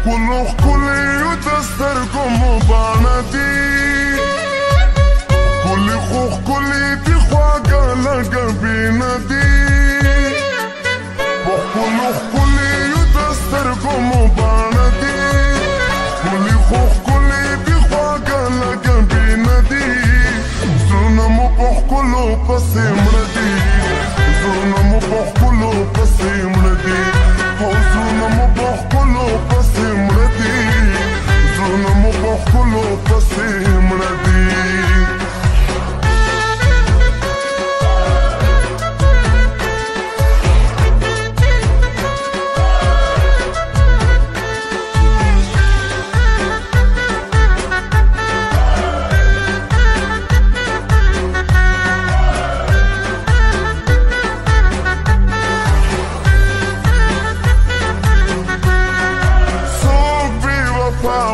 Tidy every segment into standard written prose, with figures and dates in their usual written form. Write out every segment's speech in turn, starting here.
ښکلو ښکلیو د سترګو مو باڼه دي ښکلي خو ښکلي دي خواږه لږه بینه دي په ښکلو ښکلیو د سترګو مو باڼه دي ښکلي خو ښکلي دي خواږه لږه بینه دي زړونه مو په ښکلو پسې مړه دي زړونه مو په ښکلو پسې مړه دي زړونه مو په ښکلو پسې مړه دي زړونه مو په ښکلو پسې مړه دي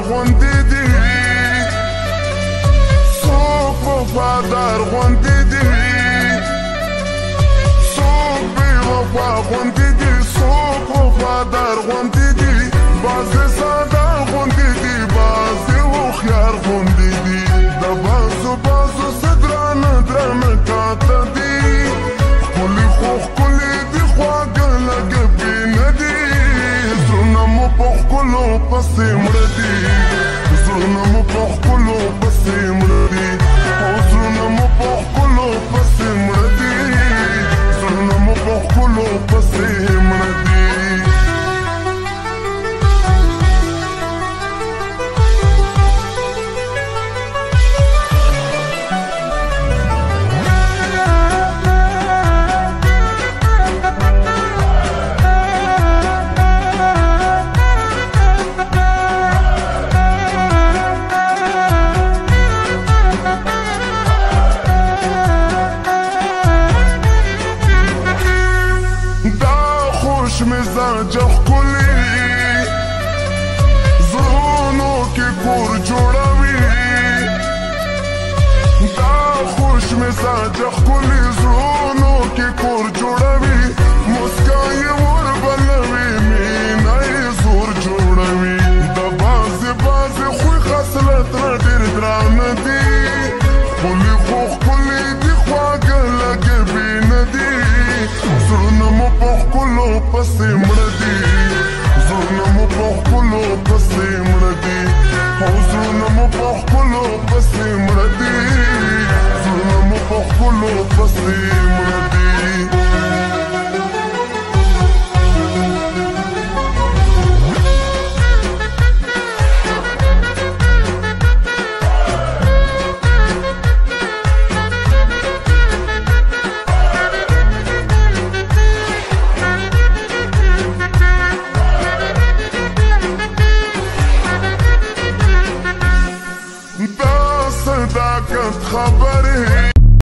غوندې دي څوک وفادار غوندې دي څوک بې وفا غوندې دي څوک وفادار غوندې دي بعضې ساده غوندې دي بعضې هوښیار غوندې دي د بعضو څه درانه درانه کاته دي ښکلي خو ښکلي دي خواږه لږه بینه دي زړونه مو په ښکلو پسې مړه دي زړونه مو په ښکلو پسې مړه دي زړونه مو په ښکلو پسې مړه دي زړونه مو په ښکلو پسې مړه دي مزاجه ښکلي زړونو کې کور جوړوي دا خوش مزاجه ښکلي زړونو کې کور جوړوي مسکا یې وربلوي